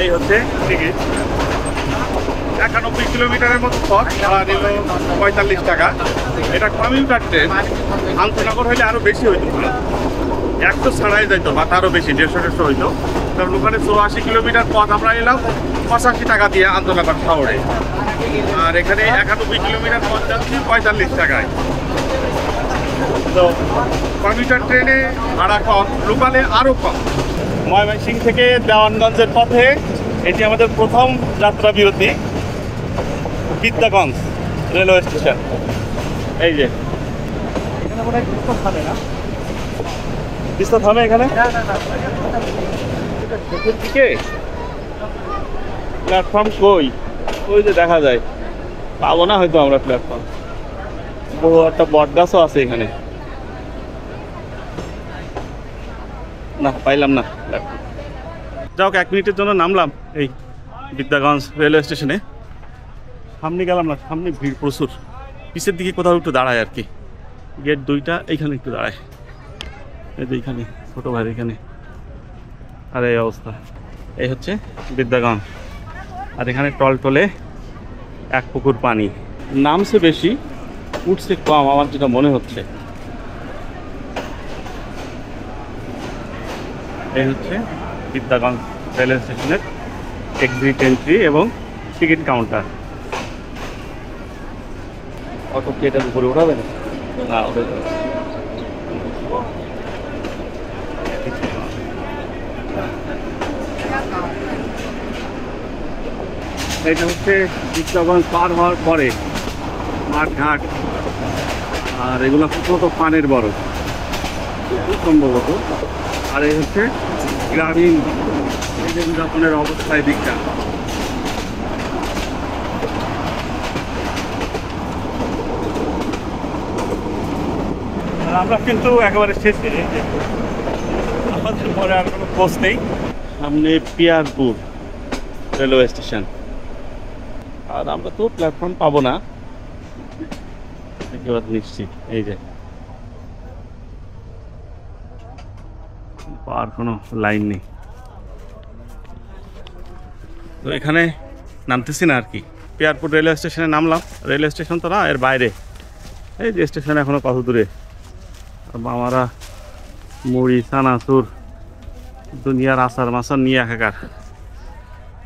এই হচ্ছে টিকিট, 91 কিলোমিটারের মতো পথ, ভাড়া নিল 45 টাকা। এটা কমিউটার ট্রেন, আন্তনগর হইলে আরও বেশি হইতো, 100 ছাড়াই যাইতো বা তারও বেশি, 150-150 হইতো। কারণ ওখানে 84 কিলোমিটার পথ আমরা নিলাম 85 টাকা দিয়ে আন্তনগর শহরে, আর এখানে 91 কিলোমিটার পথ যাচ্ছি 45 টাকায়। তো কমিউটার ট্রেনে ভাড়া কম, লোকালে আরও কম। ময়মনসিংহ থেকে দেওয়ানগঞ্জের পথে এটি আমাদের প্রথম যাত্রা বিরতি, বিদ্যাগঞ্জ রেলওয়ে স্টেশন। এই যে এখানে মনে হয় বিস্তার থামে না, বিস্তার থামে এখানে দিকে প্ল্যাটফর্ম কই, ওই যে দেখা যায়, পাবো না হয়তো আমরা প্ল্যাটফর্ম। বড় একটা বট গাছও আছে এখানে, না পাইলাম না প্ল্যাটফর্ম। যাও 1 মিনিটের জন্য নামলাম এই বিদ্যাগঞ্জ রেলওয়ে স্টেশনে। সামনে গেলাম না, সামনে ভিড় প্রচুর, পিছের দিকে কোথাও একটু দাঁড়ায় আর কি। গেট 2টা এইখানে একটু দাঁড়ায়, এই যে এইখানে ছোটো ভাই এখানে। আর এই অবস্থা, এই হচ্ছে বিদ্যাগঞ্জ। আর এখানে টলটলে এক পুকুর পানি, নামছে বেশি, উঠছে কম আমার যেটা মনে হচ্ছে। এই হচ্ছে বিদ্যাগঞ্জ রেলওয়ে স্টেশনের এক্সিট এন্ট্রি এবং টিকিট কাউন্টার। অটো কি এটার উপরে উঠাবে না? ওটা এটা হচ্ছে বিদ্যাগঞ্জ পার হওয়ার পরে মাঠ ঘাট, আর এগুলো প্রথমত পানের বরফ খুব সম্ভবত। আর এই হচ্ছে গ্রামীণ জীবনযাপনের অবস্থায় দিকটা। আমরা কিন্তু একেবারে শেষে, আমাদের পরে আর কোনো কোচ নেই। সামনে পিয়ারপুর রেলওয়ে স্টেশন, আর আমরা তো প্ল্যাটফর্ম পাবো না একেবারে নিশ্চিত। এই যে আর কোনো লাইন নেই, তো এখানে নামতেছি না আর কি। পিয়ারপুর রেলওয়ে স্টেশনে নামলাম, রেলওয়ে স্টেশন তো না, এর বাইরে। এই যে স্টেশন এখনো কত দূরে, আমরা মুড়ি চানাচুর দুনিয়ার আচার মাচার নিয়ে একাকার।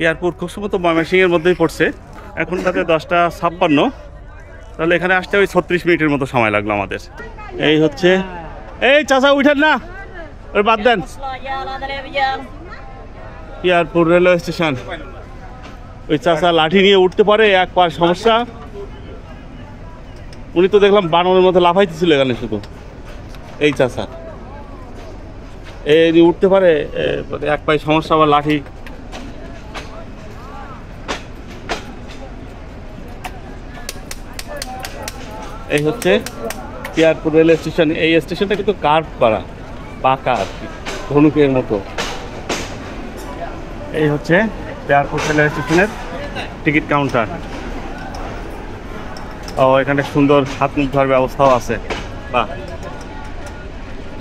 এয়ারপোর্ট খুব সম্ভবত ময়মনসিংহের মধ্যেই পড়ছে। এখন তাতে 10টা 56, তাহলে এখানে আসতে ওই 36 মিনিটের মতো সময় লাগলো আমাদের। এই হচ্ছে, এই চাচা উঠেন না, ওর বাদ দেন। এয়ারপোর্ট রেলওয়ে স্টেশন, ওই চাচা লাঠি নিয়ে উঠতে পারে, এক পার সমস্যা। উনি তো দেখলাম বানরের মধ্যে লাফাইতেছিল এখানে শুধু। এই চাচা এই উঠতে পারে, এক পায়ে সমস্যা, আবার লাঠি। এই হচ্ছে পিয়ারপুর রেলওয়ে স্টেশন। এই স্টেশনটা কিন্তু কার্ভ করা, পাকা আর কি, ধনুকের মতো। এই হচ্ছে পিয়ারপুর রেলওয়ে স্টেশনের টিকিট কাউন্টার। ও এখানে সুন্দর হাত মুখ ধোয়ার ব্যবস্থাও আছে। বাহ,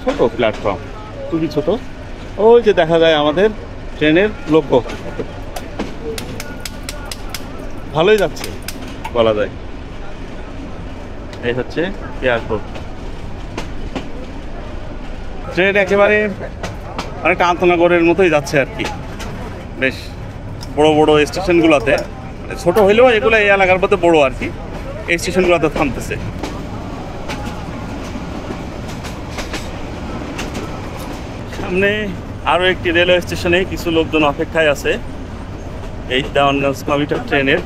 ছোট প্ল্যাটফর্ম, খুবই ছোট। ওই যে দেখা যায় আমাদের ট্রেনের লোকো, ভালোই যাচ্ছে বলা যায়। এই হচ্ছে এয়ারপোর্ট। ট্রেন একেবারে অনেকটা আন্তনগরের মতোই যাচ্ছে আর কি। বেশ বড় বড় স্টেশনগুলোতে, ছোট হইলেও এগুলো এই এলাকার মধ্যে বড় আর কি, এই স্টেশনগুলোতে থামতেছে। সামনে আরও একটি রেলওয়ে স্টেশনে কিছু লোকজন অপেক্ষায় আছে এই দেওয়ানগঞ্জ কমিউটার ট্রেনের,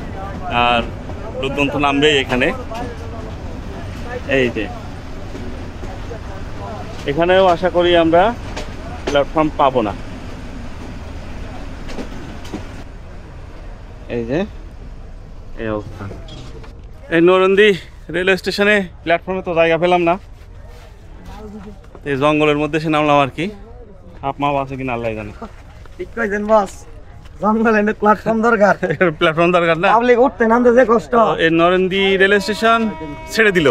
আর লোকজন তো নামবেই এখানে। এই যে এখানেও আশা করি আমরা প্ল্যাটফর্ম পাবো না। এই যে এই অবস্থা। এই নরন্দি রেলওয়ে স্টেশনে প্ল্যাটফর্মে তো জায়গা পেলাম না, এই জঙ্গলের মধ্যে এসে নামলাম আর কি। হাফ মাপ আছে কিনা আল্লাহ জানে। ঠিক কইছেন বস, জঙ্গলে নে প্ল্যাটফর্ম দরকার। প্ল্যাটফর্ম দরকার না, পাবলিক উঠতে নামতে যে কষ্ট। এই নরেন্দি রেলওয়ে স্টেশন ছেড়ে দিল,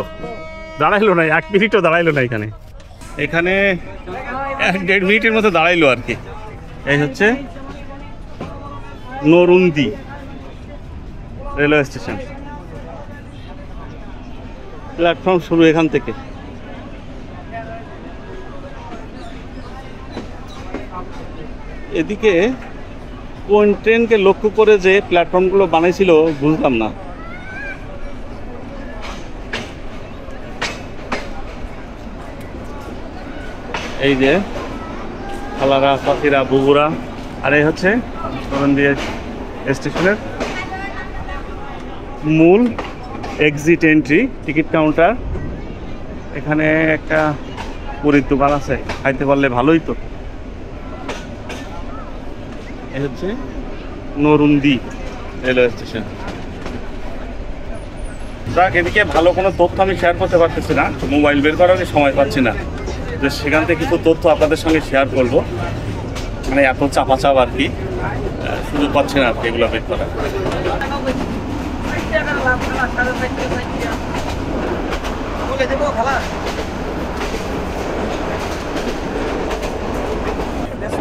দাঁড়াইলো না, 1 মিনিটও দাঁড়াইলো না এখানে। এখানে 1-1.5 মিনিটের মতো দাঁড়াইলো আর কি। এই হচ্ছে নরুন্দি রেলওয়ে স্টেশন, প্ল্যাটফর্ম শুরু এখান থেকে। এদিকে কোন ট্রেনকে লক্ষ্য করে যে প্ল্যাটফর্মগুলো বানাইছিল বুঝলাম না। এই যে খালারা, পাখিরা, বুবুরা, আর এই হচ্ছে নরন্দি স্টেশনের মূল এক্সিট এন্ট্রি, টিকিট কাউন্টার। এখানে একটা পুরীর দোকান আছে, খাইতে পারলে ভালোই তো। এই হচ্ছে নরুন্দি রেলওয়ে স্টেশন। যাক, এদিকে ভালো কোনো তথ্য আমি শেয়ার করতে পারতেছি না, মোবাইল বের করার সময় পাচ্ছি না, যে সেখান থেকে কিছু তথ্য আপনাদের সঙ্গে শেয়ার করবো। মানে এত চাপাচাপ আর কি, সুযোগ পাচ্ছি না আর কি এগুলো বের করার।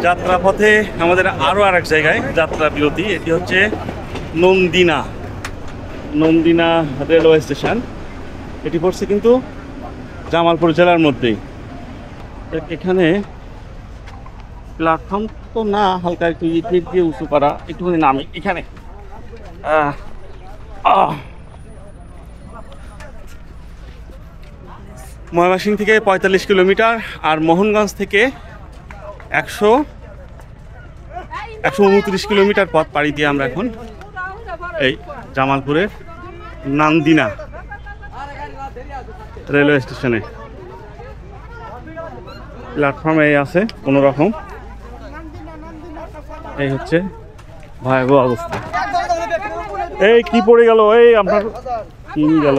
যাত্রাপথে আমাদের আরও আরেক জায়গায় যাত্রা বিরতি। এটি হচ্ছে নন্দিনা রেলওয়ে স্টেশন। এটি পড়ছে কিন্তু জামালপুর জেলার মধ্যেই। এখানে প্ল্যাটফর্ম তো না, হালকা একটু ইট দিয়ে উঁচু করা, একটুখানি নামে এখানে। ময়মনসিংহ থেকে 45 কিলোমিটার, আর মোহনগঞ্জ থেকে 129 কিলোমিটার পথ পাড়ি দিয়ে আমরা এখন এই জামালপুরের নান্দিনা রেলওয়ে স্টেশনে। প্ল্যাটফর্মে এই আছে কোনো রকম। এই হচ্ছে ভয়াবহ অবস্থা। এই কি পড়ে গেল, এই আপনার কি গেল,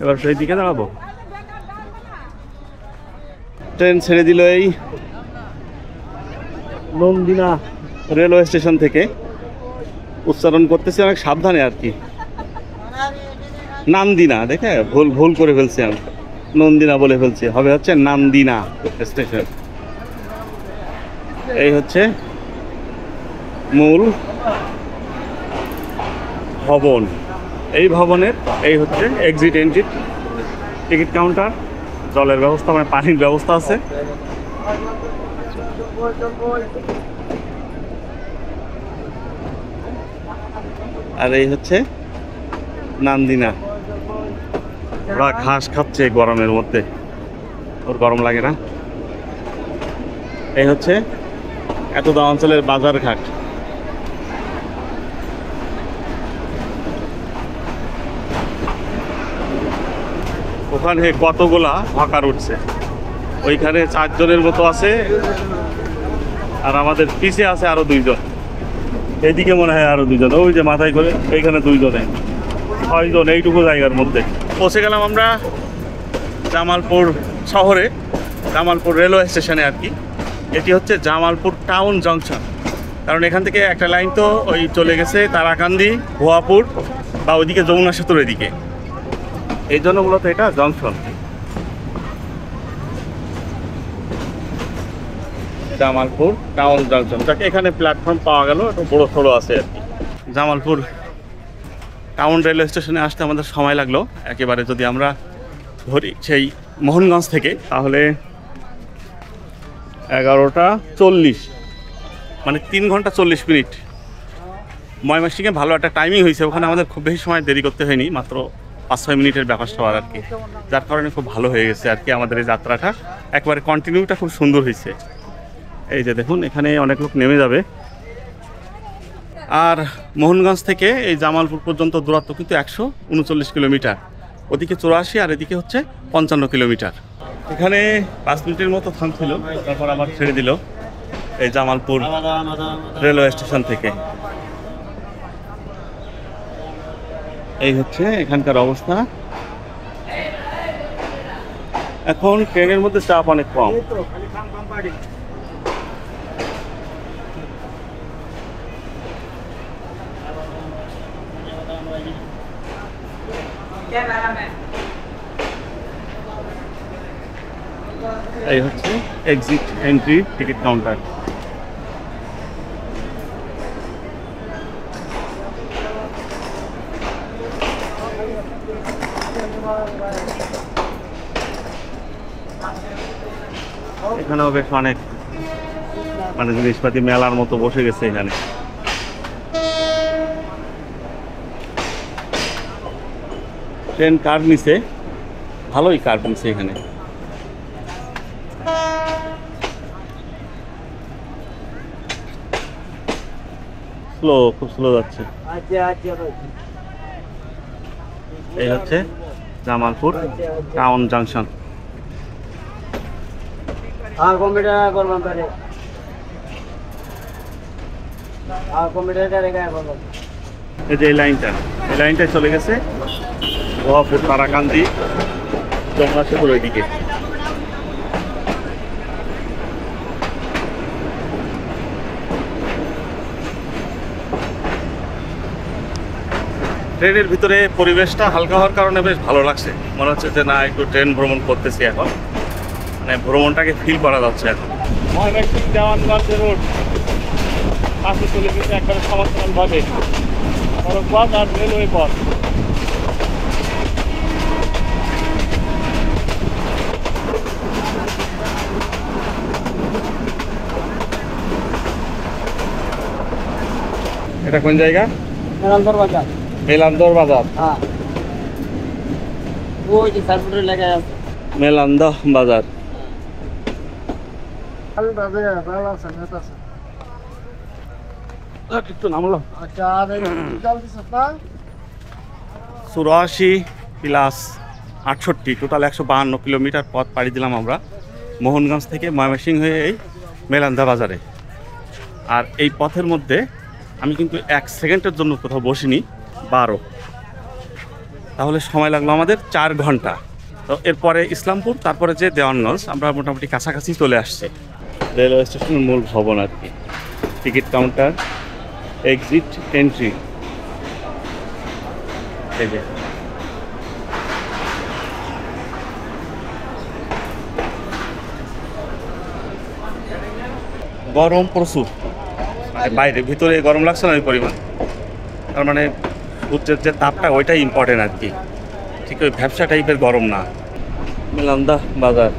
এবার সেই দিকে দাঁড়াবো। ট্রেন ছেড়ে দিল এই নন্দিনা রেলওয়ে স্টেশন থেকে। উচ্চারণ করতেছি অনেক সাবধানে আর কি, নান্দিনা, দেখে ভুল করে ফেলছি আমি, নন্দিনা বলে ফেলছি, হবে হচ্ছে নান্দিনা স্টেশন। এই হচ্ছে মূল ভবন। এই ভবনের এই হচ্ছে এক্সিট এন্ট্রি, টিকিট কাউন্টার, জলের ব্যবস্থা, মানে পানির ব্যবস্থা আছে। আর এই হচ্ছে নান্দিনা। ওরা ঘাস খাচ্ছে গরমের মধ্যে, ওর গরম লাগে না। এই হচ্ছে এতদা অঞ্চলের বাজার ঘাট। ওখানে কতগুলা হকার উঠছে, ওইখানে 4 জনের মতো আছে, আর আমাদের পিছে আছে আরো 2 জন। এইদিকে মনে হয় আরো 2 জন, ওই যে মাথায় করে এইখানে 2 জনে, 6 জন এইটুকু জায়গার মধ্যে। পৌঁছে গেলাম আমরা জামালপুর শহরে, জামালপুর রেলওয়ে স্টেশনে আর কি। এটি হচ্ছে জামালপুর টাউন জংশন, কারণ এখান থেকে একটা লাইন তো ওই চলে গেছে তারাকান্দি, ভুয়াপুর বা ওইদিকে যমুনা সেতুর এদিকে। এই জন্য মূলত এটা জংশন। জামালপুর টাউন জংশন, যাকে এখানে প্ল্যাটফর্ম পাওয়া গেল, একটু বড় সড়ো আছে আর কি। জামালপুর টাউন রেলওয়ে স্টেশনে আসতে আমাদের সময় লাগলো একেবারে, যদি আমরা ধরি সেই মোহনগঞ্জ থেকে, তাহলে 11টা 40, মানে 3 ঘন্টা 40 মিনিট। ময়মনসিংহে ভালো একটা টাইমিং হয়েছে, ওখানে আমাদের খুব বেশি সময় দেরি করতে হয়নি, মাত্র 5-6 মিনিটের ব্যাপার সবার আর কি, যার কারণে খুব ভালো হয়ে গেছে আর কি আমাদের এই যাত্রাটা। একবারে কন্টিনিউটা খুব সুন্দর হয়েছে। এই যে দেখুন, এখানে অনেক লোক নেমে যাবে। আর মোহনগঞ্জ থেকে এই জামালপুর পর্যন্ত দূরত্ব কিন্তু 139 কিলোমিটার, ওদিকে 84 আর এদিকে হচ্ছে 55 কিলোমিটার। এখানে 5 মিনিটের মতো থামছিল, তারপর আবার ছেড়ে দিল এই জামালপুর রেলওয়ে স্টেশন থেকে। এই হচ্ছে এখানকার অবস্থা। এখন ট্রেনের মধ্যে চাপ অনেক কম। এই হচ্ছে এক্সিট এন্ট্রি টিকিট কাউন্টার। এখানেও বেশ অনেক মানে জিনিসপাতি মেলার মতো বসে গেছে এখানে। ট্রেন কার্ভ নিছে, ভালোই কার্ভ নিছে এখানে। স্লো, খুব স্লো যাচ্ছে। এই হচ্ছে জামালপুর টাউন জাংশন। এই যে এই লাইনটায় চলে গেছে গোয়াপুর, তারাকান্দি, যমুনা সেতুর ওইদিকে। ট্রেনের ভিতরে পরিবেশটা হালকা হওয়ার কারণে বেশ ভালো লাগছে, মনে হচ্ছে যে না একটু ট্রেন ভ্রমণ করতেছি এখন, মানে ভ্রমণটাকে ফিল করা যাচ্ছে এখন। ময়মনসিংহ দেওয়ানগঞ্জ রোড পাশে চলে গেছে একবারে সমান্তরালভাবে সড়ক পথ আর রেলওয়ে পথ। এটা কোন জায়গা? মেলান্দর বাজার। মেলান্দর বাজার। হ্যাঁ, ওই যে সার্কুলার লেখা আছে মেলান্দহ বাজার। একটু নামলাম। 84 প্লাস 68, টোটাল 152 কিলোমিটার পথ পাড়ি দিলাম আমরা মোহনগঞ্জ থেকে ময়মনসিংহ হয়ে এই মেলান্দা বাজারে। আর এই পথের মধ্যে আমি কিন্তু 1 সেকেন্ডের জন্য কোথাও বসিনি, 12, তাহলে সময় লাগলো আমাদের 4 ঘন্টা। তো এরপরে ইসলামপুর, তারপরে যে দেওয়ানগঞ্জ, আমরা মোটামুটি কাছাকাছি চলে আসছি। রেলওয়ে স্টেশনের মূল ভবন আর কি, টিকিট কাউন্টার, এক্সিট এন্ট্রি। এই যে গরম প্রচুর, মানে বাইরে, ভিতরে গরম লাগছে না ওই পরিমাণ, তার মানে সূর্যের যে তাপটা ওইটাই ইম্পর্টেন্ট আর কি, ঠিক ওই ব্যবসা টাইপের গরম না। মেলান্দা বাজার।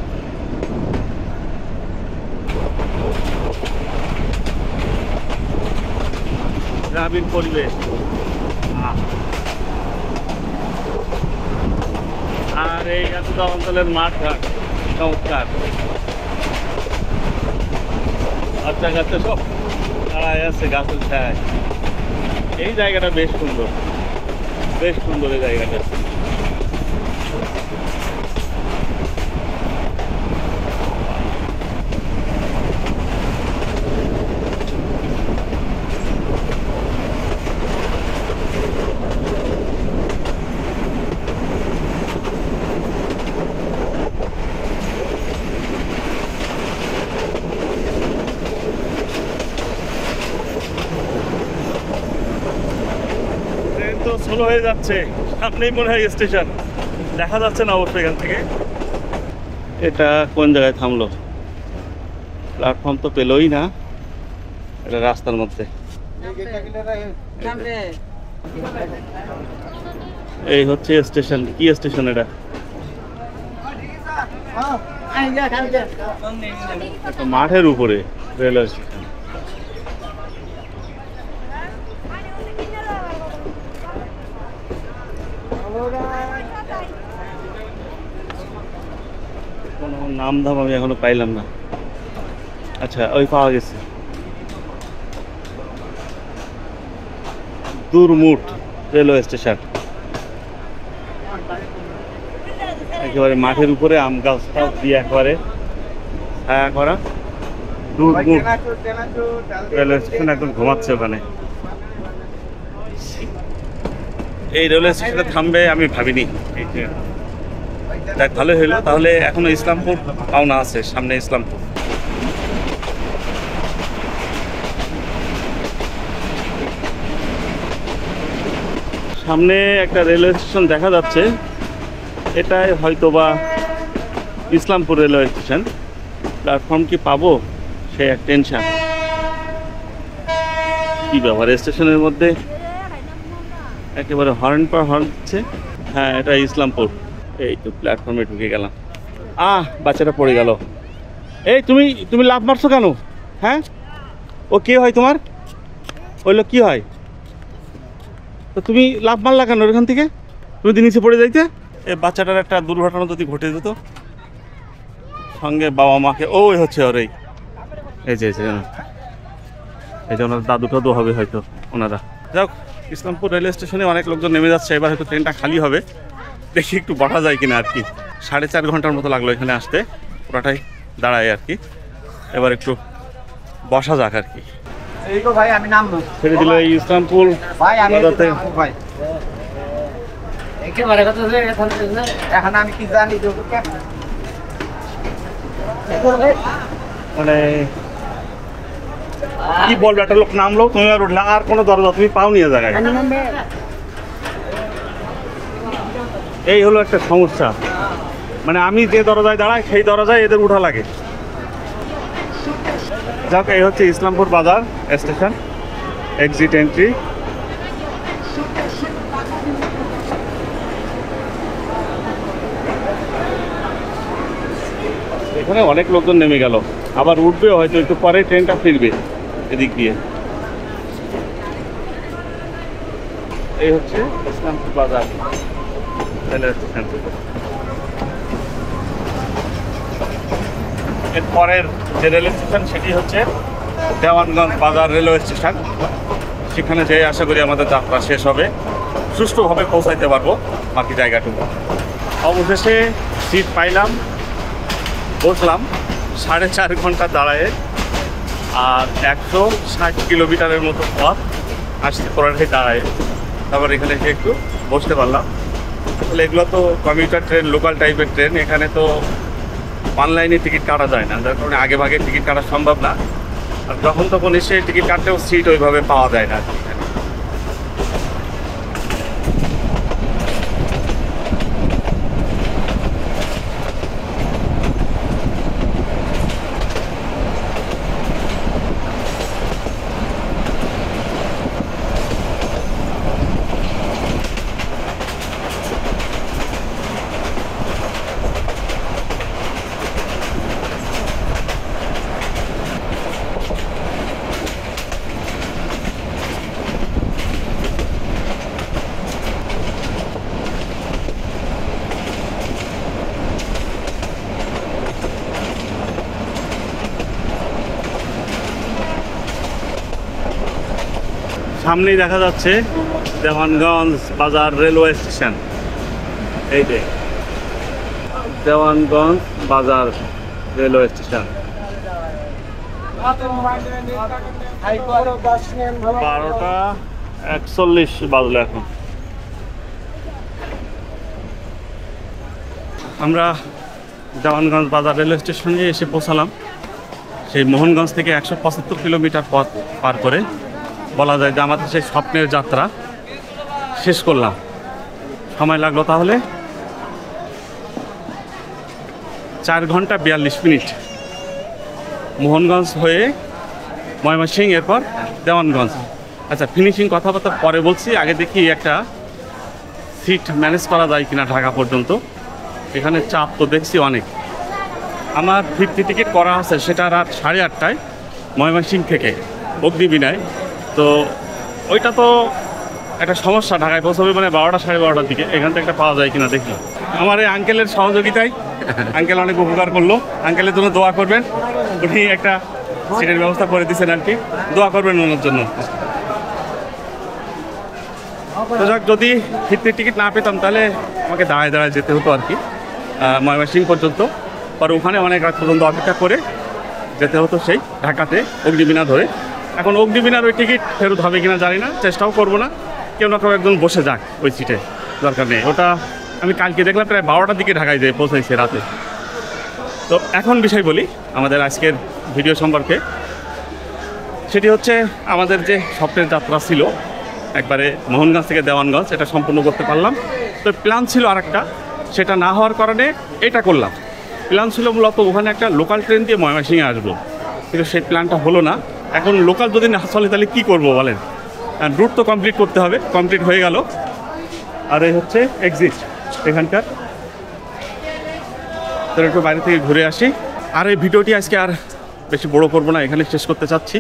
গ্রামীণ পরিবেশ আর এই এতটা অঞ্চলের মাঠ ঘাট চমৎকার, বাচ্চা কাচ্চা সব দাঁড়ায় আছে গাছের ছায়। এই জায়গাটা বেশ সুন্দর, বেশ সুন্দর এই জায়গাটা। ট্রেন তো স্লো হয়ে যাচ্ছে, সামনেই মনে হয় স্টেশন। দেখা যাচ্ছে না অবশ্যই এখান থেকে। এটা কোন জায়গায় থামলো? প্ল্যাটফর্ম তো পেলোই না, এটা রাস্তার মধ্যে। এই হচ্ছে স্টেশন। কি স্টেশন এটা? একটা মাঠের উপরে রেলওয়ে স্টেশন। কোনো নাম ধাম আমি এখনো পাইলাম না। আচ্ছা, ওই পাওয়া গেছে, দুরমুট রেলওয়ে স্টেশন। একেবারে মাঠের উপরে আম গাছ টাছ দিয়ে একেবারে ছায়া করা দুরমুট রেলওয়ে স্টেশন। একদম ঘুমাচ্ছে ওখানে। এই রেলওয়ে স্টেশনে থামবে আমি ভাবিনি। এই ট্রেন দেখ, ভালোই হইলো। তাহলে এখনো ইসলামপুর পাওনা আছে, সামনে ইসলামপুর। সামনে একটা রেলওয়ে স্টেশন দেখা যাচ্ছে, এটাই হয়তোবা ইসলামপুর রেলওয়ে স্টেশন। প্ল্যাটফর্ম কি পাবো সে এক টেনশন। কি ব্যাপার, স্টেশনের মধ্যে একেবারে হর্ন পর হর্ন দিচ্ছে। হ্যাঁ, এটা ইসলামপুর। এই তো প্ল্যাটফর্মে ঢুকে গেলাম। বাচ্চাটা পড়ে গেল। এই তুমি তুমি লাফ মারছো কেন? হ্যাঁ, ও কে হয় তোমার? ওই লোক কি হয়? তো তুমি লাফ মারলা কেন ওখান থেকে? তুমি তো নিচে পড়ে যাইতে। এই বাচ্চাটার একটা দুর্ঘটনা যদি ঘটে যেত, সঙ্গে বাবা মাকে। ওই হচ্ছে ওর এই যে এই যে ওনার দাদু টাদু হবে হয়তো ওনারা। যাক, ইসলামপুর রেলওয়ে স্টেশনে অনেক লোকজন নেমে যাচ্ছে। এবার হয়তো ট্রেনটা খালি হবে, দেখি একটু বসা যায় কিনা আর কি। 4.5 ঘন্টার মতো লাগলো এখানে আসতে, পুরাটাই দাঁড়ায় আর কি। এবার একটু বসা যাক আর কি। এই তো ভাই আমি নাম ছেড়ে দিল এই ইসলামপুর ভাই, আমি বাজার ভাই একেবারে কথা এখন আমি কি জানি মানে কি বলবো, একটা লোক নামলো, তুমি আর উঠলে, আর কোনো দরজা তুমি পাও নিয়ে জায়গায়। এই হলো একটা সমস্যা। মানে আমি যে দরজায় দাঁড়াই সেই দরজায় এদের উঠা লাগে। যাক, এই হচ্ছে ইসলামপুর বাজার স্টেশন, এক্সিট এন্ট্রি। এখানে অনেক লোকজন নেমে গেল, আবার উঠবে হয়তো একটু পরে, ট্রেনটা ফিরবে এদিক দিয়ে। এই হচ্ছে ইসলামপুর বাজার রেলওয়ে স্টেশন। এর পরের যে রেলওয়ে স্টেশন সেটি হচ্ছে দেওয়ানগঞ্জ বাজার রেলওয়ে স্টেশন। সেখানে যেয়ে আশা করি আমাদের যাত্রা শেষ হবে, সুষ্ঠুভাবে পৌঁছাইতে পারবো বাকি জায়গাটুকু। অবশেষে সিট পাইলাম, বসলাম। 4.5 ঘন্টা দাঁড়ায় আর 160 কিলোমিটারের মতো পথ আসতে পরে দাঁড়ায়। তারপর এখানে এসে একটু বসতে পারলাম। আসলে এগুলো তো কমিউটার ট্রেন, লোকাল টাইপের ট্রেন। এখানে তো অনলাইনে টিকিট কাটা যায় না, যার কারণে আগে ভাগে টিকিট কাটা সম্ভব না। আর যখন তখন এসে টিকিট কাটতেও সিট ওইভাবে পাওয়া যায় না। সামনেই দেখা যাচ্ছে দেওয়ানগঞ্জ বাজার রেলওয়ে স্টেশন। এই যে দেওয়ানগঞ্জ বাজার রেলওয়ে স্টেশন। 12:41 বাজলো এখন। আমরা দেওয়ানগঞ্জ বাজার রেলওয়ে স্টেশনে এসে পৌঁছালাম। সেই মোহনগঞ্জ থেকে 175 কিলোমিটার পথ পার করে বলা যায় যে আমাদের সেই স্বপ্নের যাত্রা শেষ করলাম। সময় লাগলো তাহলে 4 ঘন্টা 42 মিনিট মোহনগঞ্জ হয়ে ময়মনসিংহ, এরপর দেওয়ানগঞ্জ। আচ্ছা, ফিনিশিং কথাবার্তা পরে বলছি, আগে দেখি একটা সিট ম্যানেজ করা যায় কিনা ঢাকা পর্যন্ত। এখানে চাপ তো দেখছি অনেক। আমার 50 টিকিট করা আছে, সেটা রাত 8:30টায় ময়মনসিংহ থেকে অগ্নিবীণায়। তো ওইটা তো একটা সমস্যা, ঢাকায় পৌঁছাবে মানে 12টা 12:30টার দিকে। এখান থেকে একটা পাওয়া যায় কিনা দেখি। আমার এই আঙ্কেলের সহযোগিতায় আঙ্কেল অনেক উপকার করলো। আঙ্কেলের জন্য দোয়া করবেন, উনি একটা সিটের ব্যবস্থা করে দিয়েছেন আর কি, দোয়া করবেন ওনার জন্য। তো যাক, যদি 50 টিকিট না পেতাম তাহলে আমাকে দাঁড়ায় দাঁড়ায় যেতে হতো আর কি ময়মনসিংহ পর্যন্ত। পরে ওখানে অনেক রাত পর্যন্ত অপেক্ষা করে যেতে হতো সেই ঢাকাতে অগ্নিবীণা ধরে। এখন অগ্নিবীণার ওই টিকিট ফেরত হবে কিনা জানি না, চেষ্টাও করবো না। কেউ না কেউ একজন বসে যাক ওই সিটে, দরকার নেই। ওটা আমি কালকে দেখলাম প্রায় 12টার দিকে ঢাকায় যেয়ে পৌঁছাইছে রাতে। তো এখন বিষয় বলি আমাদের আজকের ভিডিও সম্পর্কে। সেটি হচ্ছে আমাদের যে স্বপ্নের যাত্রা ছিল একবারে মোহনগঞ্জ থেকে দেওয়ানগঞ্জ, এটা সম্পূর্ণ করতে পারলাম। তো প্ল্যান ছিল আরেকটা, সেটা না হওয়ার কারণে এটা করলাম। প্ল্যান ছিল মূলত ওখানে একটা লোকাল ট্রেন দিয়ে ময়মনসিংহে আসবো, কিন্তু সেই প্ল্যানটা হলো না। এখন লোকাল যদি না চলে তাহলে কী করবো বলেন, রুট তো কমপ্লিট করতে হবে। কমপ্লিট হয়ে গেল। আর এই হচ্ছে এক্সিট এখানকার। তো একটু বাইরে থেকে ঘুরে আসি। আর এই ভিডিওটি আজকে আর বেশি বড় করবো না, এখানে শেষ করতে চাচ্ছি।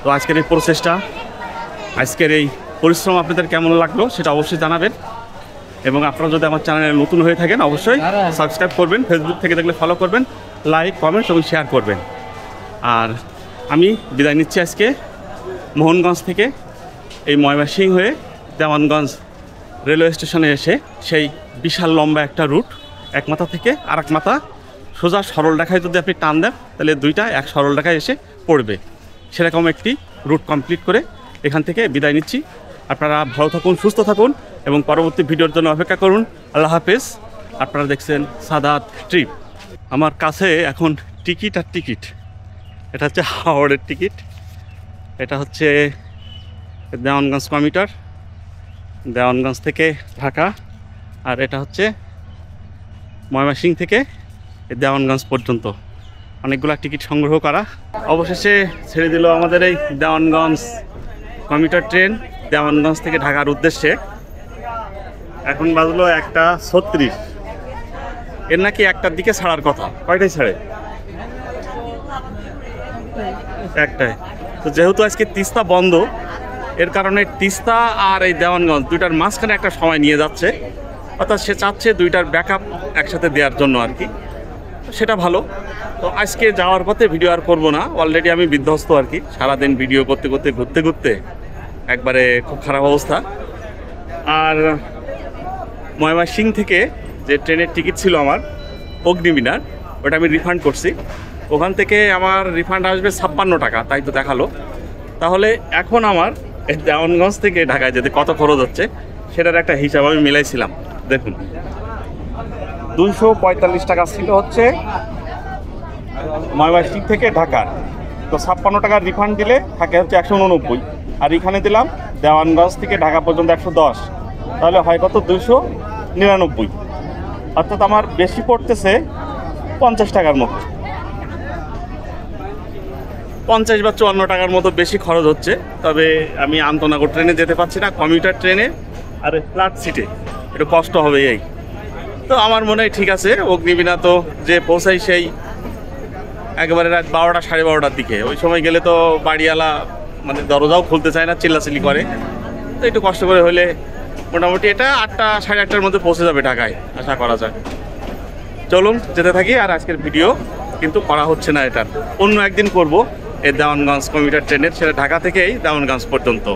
তো আজকের এই প্রসেসটা, আজকের এই পরিশ্রম আপনাদের কেমন লাগলো সেটা অবশ্যই জানাবেন। এবং আপনারা যদি আমার চ্যানেলে নতুন হয়ে থাকেন অবশ্যই সাবস্ক্রাইব করবেন, ফেসবুক থেকে দেখলে ফলো করবেন, লাইক কমেন্ট এবং শেয়ার করবেন। আর আমি বিদায় নিচ্ছি আজকে মোহনগঞ্জ থেকে। এই ময়মনসিংহ হয়ে দেওয়ানগঞ্জ রেলওয়ে স্টেশনে এসে সেই বিশাল লম্বা একটা রুট, এক মাথা থেকে আর এক মাথা সোজা সরল রেখায় যদি আপনি টান দেন তাহলে দুইটা এক সরল রেখায় এসে পড়বে। সেরকম একটি রুট কমপ্লিট করে এখান থেকে বিদায় নিচ্ছি। আপনারা ভালো থাকুন, সুস্থ থাকুন এবং পরবর্তী ভিডিওর জন্য অপেক্ষা করুন। আল্লাহ হাফেজ। আপনারা দেখছেন সাদাত ট্রিপ। আমার কাছে এখন টিকিট আর টিকিট। এটা হচ্ছে হাওড়ের টিকিট, এটা হচ্ছে দেওয়ানগঞ্জ কমিউটার, দেওয়ানগঞ্জ থেকে ঢাকা, আর এটা হচ্ছে ময়মনসিংহ থেকে দেওয়ানগঞ্জ পর্যন্ত অনেকগুলো টিকিট সংগ্রহ করা। অবশেষে ছেড়ে দিল আমাদের এই দেওয়ানগঞ্জ কমিউটার ট্রেন দেওয়ানগঞ্জ থেকে ঢাকার উদ্দেশ্যে। এখন বাজলো 1:36। এর নাকি 1টার দিকে ছাড়ার কথা। কয়টায় ছাড়ে? 1টায়। তো যেহেতু আজকে তিস্তা বন্ধ, এর কারণে তিস্তা আর এই দেওয়ানগঞ্জ দুইটার মাঝখানে একটা সময় নিয়ে যাচ্ছে। অর্থাৎ সে চাচ্ছে দুইটার ব্যাকআপ একসাথে দেওয়ার জন্য আর কি, সেটা ভালো। তো আজকে যাওয়ার পথে ভিডিও আর করবো না, অলরেডি আমি বিধ্বস্ত আর কি। সারাদিন ভিডিও করতে করতে ঘুরতে ঘুরতে একবারে খুব খারাপ অবস্থা। আর ময়মনসিংহ থেকে যে ট্রেনের টিকিট ছিল আমার অগ্নিবীণার, ওটা আমি রিফান্ড করছি। ওখান থেকে আমার রিফান্ড আসবে 56 টাকা, তাই তো দেখালো। তাহলে এখন আমার এই দেওয়ানগঞ্জ থেকে ঢাকায় যেতে কত খরচ হচ্ছে সেটার একটা হিসাব আমি মিলাইছিলাম। দেখুন, 245 টাকা ছিল হচ্ছে ময়মনসিংহ থেকে ঢাকার। তো 56 টাকার রিফান্ড দিলে থাকে হচ্ছে 189। আর এখানে দিলাম দেওয়ানগঞ্জ থেকে ঢাকা পর্যন্ত 110, তাহলে হয় কত? 299। অর্থাৎ আমার বেশি পড়তেছে 50 টাকার মতো, 50 বা 54 টাকার মতো বেশি খরচ হচ্ছে। তবে আমি আন্তনগর ট্রেনে যেতে পারছি না, কমিউটার ট্রেনে আর ফ্ল্যাট সিটে একটু কষ্ট হবে এই। তো আমার মনে হয় ঠিক আছে, অগ্নিবীণা তো যে পৌঁছাই সেই একেবারে রাত 12টা 12:30টার দিকে। ওই সময় গেলে তো বাড়িওয়ালা মানে দরজাও খুলতে চায় না, চিল্লাচিল্লি করে। তো একটু কষ্ট করে হলে মোটামুটি এটা 8টা 8:30টার মধ্যে পৌঁছে যাবে ঢাকায়, আশা করা যায়। চলুন যেতে থাকি। আর আজকের ভিডিও কিন্তু করা হচ্ছে না, এটা অন্য একদিন করব। এই দেওয়ানগঞ্জ কমিউটার ট্রেনের, সেটা ঢাকা থেকেই দেওয়ানগঞ্জ পর্যন্ত।